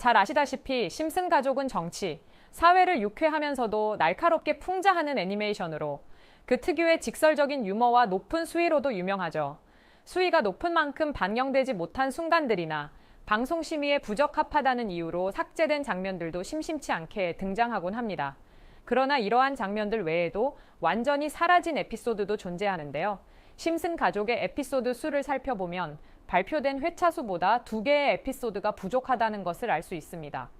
잘 아시다시피 심슨 가족은 정치, 사회를 유쾌하면서도 날카롭게 풍자하는 애니메이션으로 그 특유의 직설적인 유머와 높은 수위로도 유명하죠. 수위가 높은 만큼 반영되지 못한 순간들이나 방송 심의에 부적합하다는 이유로 삭제된 장면들도 심심치 않게 등장하곤 합니다. 그러나 이러한 장면들 외에도 완전히 사라진 에피소드도 존재하는데요. 심슨 가족의 에피소드 수를 살펴보면 발표된 회차 수보다 2개의 에피소드가 부족하다는 것을 알 수 있습니다.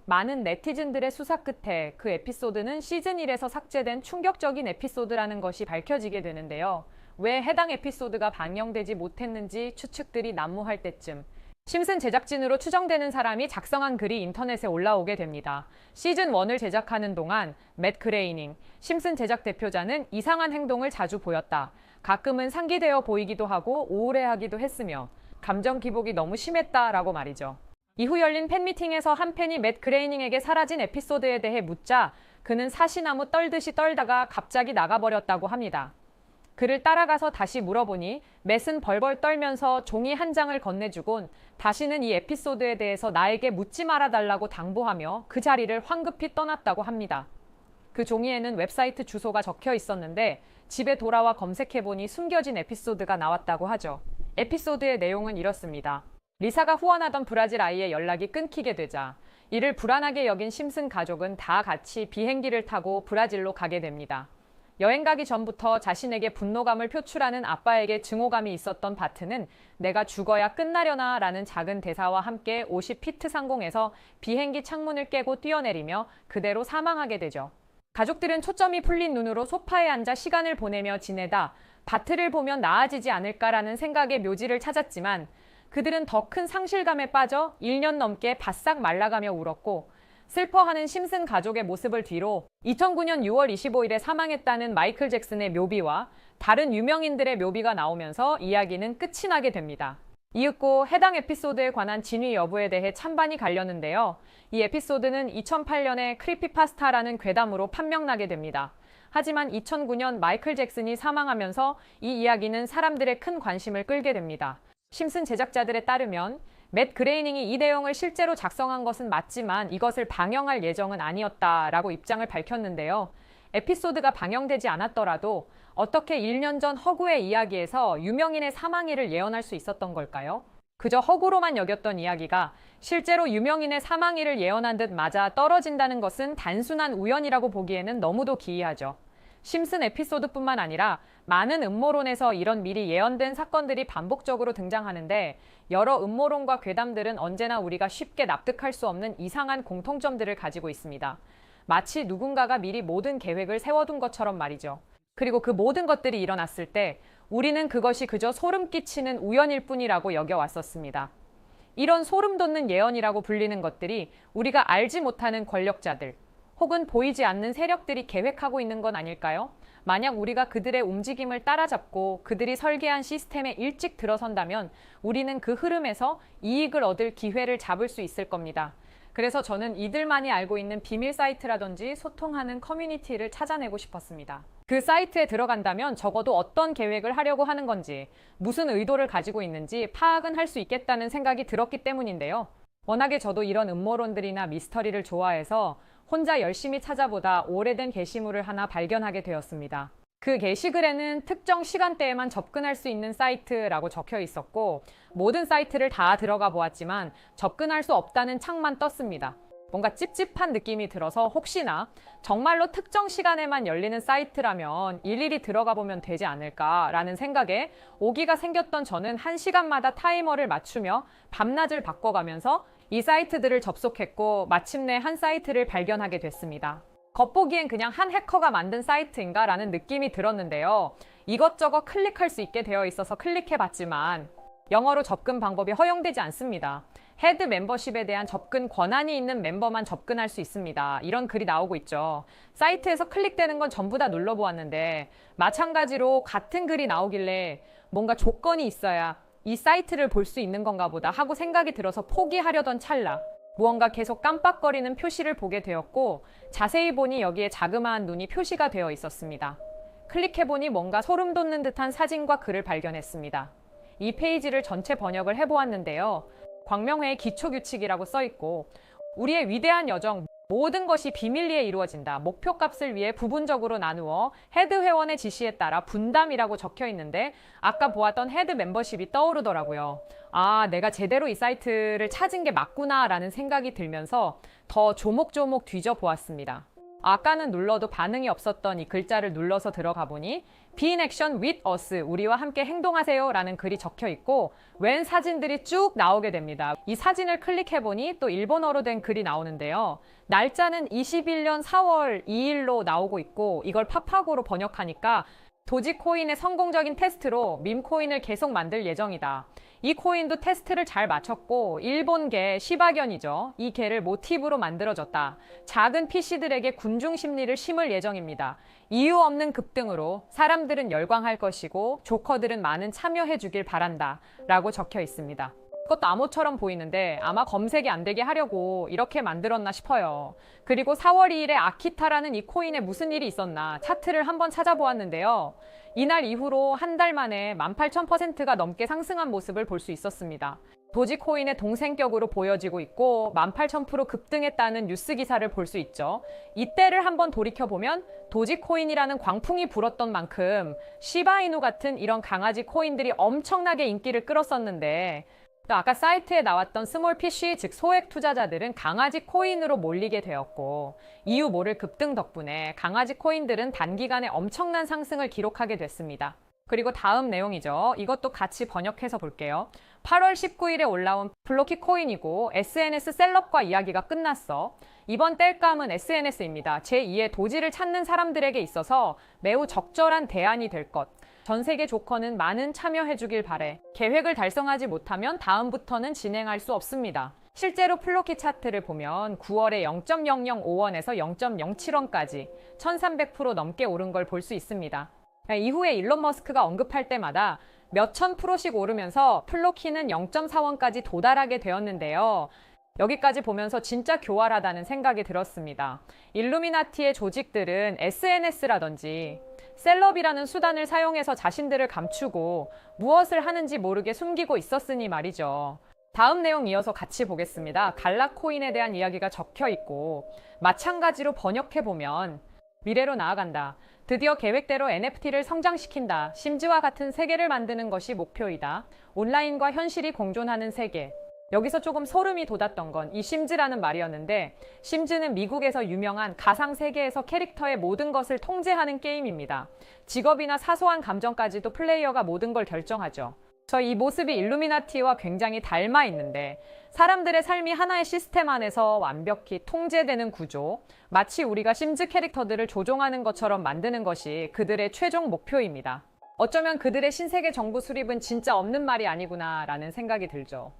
많은 네티즌들의 수사 끝에 그 에피소드는 시즌 1에서 삭제된 충격적인 에피소드라는 것이 밝혀지게 되는데요. 왜 해당 에피소드가 반영되지 못했는지 추측들이 난무할 때쯤 심슨 제작진으로 추정되는 사람이 작성한 글이 인터넷에 올라오게 됩니다. 시즌 1을 제작하는 동안 맷 그레이닝, 심슨 제작 대표자는 이상한 행동을 자주 보였다. 가끔은 상기되어 보이기도 하고 우울해하기도 했으며 감정 기복이 너무 심했다라고 말이죠. 이후 열린 팬미팅에서 한 팬이 맷 그레이닝에게 사라진 에피소드에 대해 묻자 그는 사시나무 떨듯이 떨다가 갑자기 나가버렸다고 합니다. 그를 따라가서 다시 물어보니 맷은 벌벌 떨면서 종이 한 장을 건네주곤 다시는 이 에피소드에 대해서 나에게 묻지 말아달라고 당부하며 그 자리를 황급히 떠났다고 합니다. 그 종이에는 웹사이트 주소가 적혀 있었는데 집에 돌아와 검색해보니 숨겨진 에피소드가 나왔다고 하죠. 에피소드의 내용은 이렇습니다. 리사가 후원하던 브라질 아이의 연락이 끊기게 되자 이를 불안하게 여긴 심슨 가족은 다 같이 비행기를 타고 브라질로 가게 됩니다. 여행 가기 전부터 자신에게 분노감을 표출하는 아빠에게 증오감이 있었던 바트는 내가 죽어야 끝나려나 라는 작은 대사와 함께 50피트 상공에서 비행기 창문을 깨고 뛰어내리며 그대로 사망하게 되죠. 가족들은 초점이 풀린 눈으로 소파에 앉아 시간을 보내며 지내다 바트를 보면 나아지지 않을까라는 생각의 묘지를 찾았지만 그들은 더 큰 상실감에 빠져 1년 넘게 바싹 말라가며 울었고 슬퍼하는 심슨 가족의 모습을 뒤로 2009년 6월 25일에 사망했다는 마이클 잭슨의 묘비와 다른 유명인들의 묘비가 나오면서 이야기는 끝이 나게 됩니다. 이윽고 해당 에피소드에 관한 진위 여부에 대해 찬반이 갈렸는데요. 이 에피소드는 2008년에 크리피파스타라는 괴담으로 판명나게 됩니다. 하지만 2009년 마이클 잭슨이 사망하면서 이 이야기는 사람들의 큰 관심을 끌게 됩니다. 심슨 제작자들에 따르면 맷 그레이닝이 이 내용을 실제로 작성한 것은 맞지만 이것을 방영할 예정은 아니었다라고 입장을 밝혔는데요. 에피소드가 방영되지 않았더라도 어떻게 1년 전 허구의 이야기에서 유명인의 사망일을 예언할 수 있었던 걸까요? 그저 허구로만 여겼던 이야기가 실제로 유명인의 사망일을 예언한 듯 맞아 떨어진다는 것은 단순한 우연이라고 보기에는 너무도 기이하죠. 심슨 에피소드뿐만 아니라 많은 음모론에서 이런 미리 예언된 사건들이 반복적으로 등장하는데 여러 음모론과 괴담들은 언제나 우리가 쉽게 납득할 수 없는 이상한 공통점들을 가지고 있습니다. 마치 누군가가 미리 모든 계획을 세워둔 것처럼 말이죠. 그리고 그 모든 것들이 일어났을 때 우리는 그것이 그저 소름 끼치는 우연일 뿐이라고 여겨왔었습니다. 이런 소름 돋는 예언이라고 불리는 것들이 우리가 알지 못하는 권력자들, 혹은 보이지 않는 세력들이 계획하고 있는 건 아닐까요? 만약 우리가 그들의 움직임을 따라잡고 그들이 설계한 시스템에 일찍 들어선다면 우리는 그 흐름에서 이익을 얻을 기회를 잡을 수 있을 겁니다. 그래서 저는 이들만이 알고 있는 비밀 사이트라든지 소통하는 커뮤니티를 찾아내고 싶었습니다. 그 사이트에 들어간다면 적어도 어떤 계획을 하려고 하는 건지, 무슨 의도를 가지고 있는지 파악은 할 수 있겠다는 생각이 들었기 때문인데요. 워낙에 저도 이런 음모론들이나 미스터리를 좋아해서 혼자 열심히 찾아보다 오래된 게시물을 하나 발견하게 되었습니다. 그 게시글에는 특정 시간대에만 접근할 수 있는 사이트라고 적혀 있었고 모든 사이트를 다 들어가 보았지만 접근할 수 없다는 창만 떴습니다. 뭔가 찝찝한 느낌이 들어서 혹시나 정말로 특정 시간에만 열리는 사이트라면 일일이 들어가 보면 되지 않을까라는 생각에 오기가 생겼던 저는 1시간마다 타이머를 맞추며 밤낮을 바꿔가면서 이 사이트들을 접속했고 마침내 한 사이트를 발견하게 됐습니다. 겉보기엔 그냥 한 해커가 만든 사이트인가 라는 느낌이 들었는데요. 이것저것 클릭할 수 있게 되어 있어서 클릭해봤지만 영어로 접근 방법이 허용되지 않습니다. 헤드 멤버십에 대한 접근 권한이 있는 멤버만 접근할 수 있습니다. 이런 글이 나오고 있죠. 사이트에서 클릭되는 건 전부 다 눌러보았는데 마찬가지로 같은 글이 나오길래 뭔가 조건이 있어야 이 사이트를 볼 수 있는 건가 보다 하고 생각이 들어서 포기하려던 찰나 무언가 계속 깜빡거리는 표시를 보게 되었고 자세히 보니 여기에 자그마한 눈이 표시가 되어 있었습니다. 클릭해보니 뭔가 소름 돋는 듯한 사진과 글을 발견했습니다. 이 페이지를 전체 번역을 해보았는데요. 광명회의 기초규칙이라고 써있고 우리의 위대한 여정, 모든 것이 비밀리에 이루어진다. 목표값을 위해 부분적으로 나누어 헤드 회원의 지시에 따라 분담이라고 적혀 있는데 아까 보았던 헤드 멤버십이 떠오르더라고요. 아, 내가 제대로 이 사이트를 찾은 게 맞구나라는 생각이 들면서 더 조목조목 뒤져보았습니다. 아까는 눌러도 반응이 없었던 이 글자를 눌러서 들어가 보니 Be in action with us, 우리와 함께 행동하세요 라는 글이 적혀 있고 웬 사진들이 쭉 나오게 됩니다. 이 사진을 클릭해보니 또 일본어로 된 글이 나오는데요. 날짜는 21년 4월 2일로 나오고 있고 이걸 파파고로 번역하니까 도지코인의 성공적인 테스트로 밈코인을 계속 만들 예정이다. 이 코인도 테스트를 잘 마쳤고 일본계 시바견이죠. 이 개를 모티브로 만들어졌다. 작은 PC들에게 군중 심리를 심을 예정입니다. 이유 없는 급등으로 사람들은 열광할 것이고 조커들은 많은 참여해 주길 바란다 라고 적혀 있습니다. 그것도 암호처럼 보이는데 아마 검색이 안 되게 하려고 이렇게 만들었나 싶어요. 그리고 4월 2일에 아키타라는 이 코인에 무슨 일이 있었나 차트를 한번 찾아보았는데요. 이날 이후로 한 달 만에 18,000%가 넘게 상승한 모습을 볼 수 있었습니다. 도지코인의 동생격으로 보여지고 있고 18,000% 급등했다는 뉴스 기사를 볼 수 있죠. 이때를 한번 돌이켜보면 도지코인이라는 광풍이 불었던 만큼 시바이누 같은 이런 강아지 코인들이 엄청나게 인기를 끌었었는데 또 아까 사이트에 나왔던 스몰 PC, 즉 소액 투자자들은 강아지 코인으로 몰리게 되었고 이유 모를 급등 덕분에 강아지 코인들은 단기간에 엄청난 상승을 기록하게 됐습니다. 그리고 다음 내용이죠. 이것도 같이 번역해서 볼게요. 8월 19일에 올라온 플로키 코인이고 SNS 셀럽과 이야기가 끝났어. 이번 땔감은 SNS입니다. 제2의 도지를 찾는 사람들에게 있어서 매우 적절한 대안이 될 것. 전 세계 조커는 많은 참여해주길 바래. 계획을 달성하지 못하면 다음부터는 진행할 수 없습니다. 실제로 플로키 차트를 보면 9월에 0.005원에서 0.07원까지 1300% 넘게 오른 걸 볼 수 있습니다. 이후에 일론 머스크가 언급할 때마다 몇천 프로씩 오르면서 플로키는 0.4원까지 도달하게 되었는데요. 여기까지 보면서 진짜 교활하다는 생각이 들었습니다. 일루미나티의 조직들은 SNS라든지 셀럽이라는 수단을 사용해서 자신들을 감추고 무엇을 하는지 모르게 숨기고 있었으니 말이죠. 다음 내용 이어서 같이 보겠습니다. 갈라코인에 대한 이야기가 적혀 있고 마찬가지로 번역해보면 미래로 나아간다. 드디어 계획대로 NFT를 성장시킨다. 심즈와 같은 세계를 만드는 것이 목표이다. 온라인과 현실이 공존하는 세계. 여기서 조금 소름이 돋았던 건 이 심즈라는 말이었는데 심즈는 미국에서 유명한 가상세계에서 캐릭터의 모든 것을 통제하는 게임입니다. 직업이나 사소한 감정까지도 플레이어가 모든 걸 결정하죠. 저 이 모습이 일루미나티와 굉장히 닮아 있는데 사람들의 삶이 하나의 시스템 안에서 완벽히 통제되는 구조, 마치 우리가 심즈 캐릭터들을 조종하는 것처럼 만드는 것이 그들의 최종 목표입니다. 어쩌면 그들의 신세계 정부 수립은 진짜 없는 말이 아니구나 라는 생각이 들죠.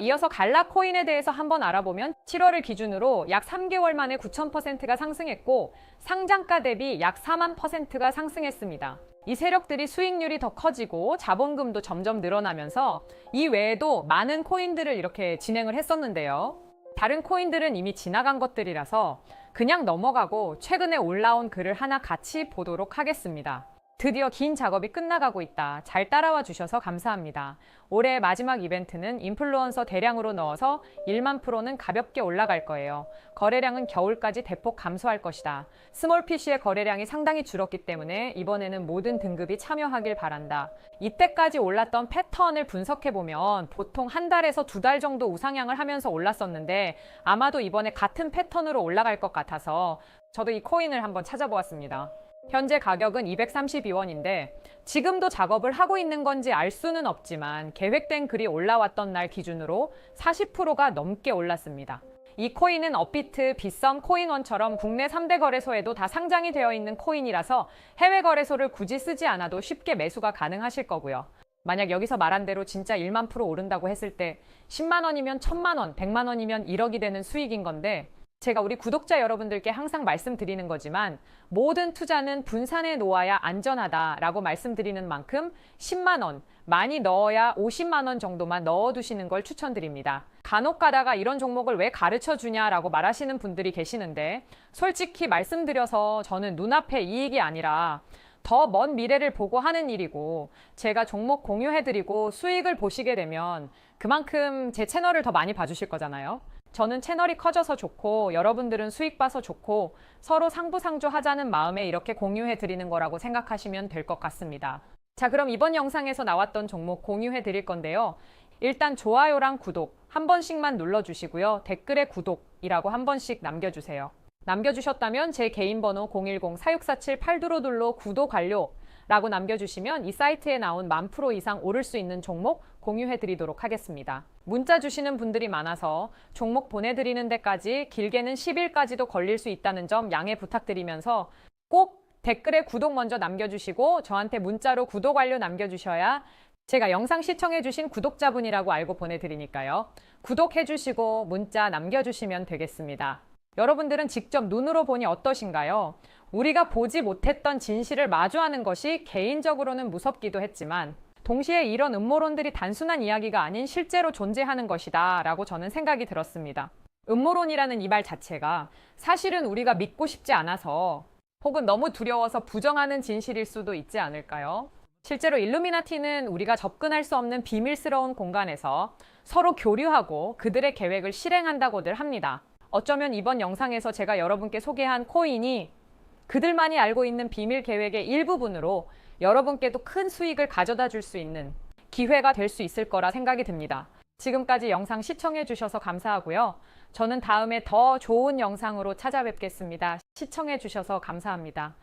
이어서 갈라코인에 대해서 한번 알아보면 7월을 기준으로 약 3개월 만에 9,000%가 상승했고 상장가 대비 약 4만%가 상승했습니다. 이 세력들이 수익률이 더 커지고 자본금도 점점 늘어나면서 이 외에도 많은 코인들을 이렇게 진행을 했었는데요. 다른 코인들은 이미 지나간 것들이라서 그냥 넘어가고 최근에 올라온 글을 하나 같이 보도록 하겠습니다. 드디어 긴 작업이 끝나가고 있다. 잘 따라와 주셔서 감사합니다. 올해 마지막 이벤트는 인플루언서 대량으로 넣어서 1만 프로는 가볍게 올라갈 거예요. 거래량은 겨울까지 대폭 감소할 것이다. 스몰 PC의 거래량이 상당히 줄었기 때문에 이번에는 모든 등급이 참여하길 바란다. 이때까지 올랐던 패턴을 분석해보면 보통 한 달에서 두 달 정도 우상향을 하면서 올랐었는데 아마도 이번에 같은 패턴으로 올라갈 것 같아서 저도 이 코인을 한번 찾아보았습니다. 현재 가격은 232원인데 지금도 작업을 하고 있는 건지 알 수는 없지만 계획된 글이 올라왔던 날 기준으로 40%가 넘게 올랐습니다. 이 코인은 업비트, 빗썸, 코인원처럼 국내 3대 거래소에도 다 상장이 되어 있는 코인이라서 해외 거래소를 굳이 쓰지 않아도 쉽게 매수가 가능하실 거고요. 만약 여기서 말한 대로 진짜 1만 프로 오른다고 했을 때 10만 원이면 1000만 원, 100만 원이면 1억이 되는 수익인 건데 제가 우리 구독자 여러분들께 항상 말씀드리는 거지만 모든 투자는 분산해 놓아야 안전하다라고 말씀드리는 만큼 10만 원, 많이 넣어야 50만 원 정도만 넣어두시는 걸 추천드립니다. 간혹 가다가 이런 종목을 왜 가르쳐 주냐라고 말하시는 분들이 계시는데 솔직히 말씀드려서 저는 눈앞에 이익이 아니라 더 먼 미래를 보고 하는 일이고 제가 종목 공유해드리고 수익을 보시게 되면 그만큼 제 채널을 더 많이 봐주실 거잖아요. 저는 채널이 커져서 좋고 여러분들은 수익 봐서 좋고 서로 상부상조하자는 마음에 이렇게 공유해 드리는 거라고 생각하시면 될 것 같습니다. 자, 그럼 이번 영상에서 나왔던 종목 공유해 드릴 건데요. 일단 좋아요랑 구독 한 번씩만 눌러주시고요. 댓글에 구독이라고 한 번씩 남겨주세요. 남겨주셨다면 제 개인 번호 010-4647-8222로 구독 완료라고 남겨주시면 이 사이트에 나온 10,000% 이상 오를 수 있는 종목 공유해드리도록 하겠습니다. 문자 주시는 분들이 많아서 종목 보내드리는 데까지 길게는 10일까지도 걸릴 수 있다는 점 양해 부탁드리면서 꼭 댓글에 구독 먼저 남겨주시고 저한테 문자로 구독 완료 남겨주셔야 제가 영상 시청해주신 구독자분이라고 알고 보내드리니까요. 구독해주시고 문자 남겨주시면 되겠습니다. 여러분들은 직접 눈으로 보니 어떠신가요? 우리가 보지 못했던 진실을 마주하는 것이 개인적으로는 무섭기도 했지만 동시에 이런 음모론들이 단순한 이야기가 아닌 실제로 존재하는 것이다 라고 저는 생각이 들었습니다. 음모론이라는 이 말 자체가 사실은 우리가 믿고 싶지 않아서 혹은 너무 두려워서 부정하는 진실일 수도 있지 않을까요? 실제로 일루미나티는 우리가 접근할 수 없는 비밀스러운 공간에서 서로 교류하고 그들의 계획을 실행한다고들 합니다. 어쩌면 이번 영상에서 제가 여러분께 소개한 코인이 그들만이 알고 있는 비밀 계획의 일부분으로 여러분께도 큰 수익을 가져다 줄 수 있는 기회가 될 수 있을 거라 생각이 듭니다. 지금까지 영상 시청해 주셔서 감사하고요. 저는 다음에 더 좋은 영상으로 찾아뵙겠습니다. 시청해 주셔서 감사합니다.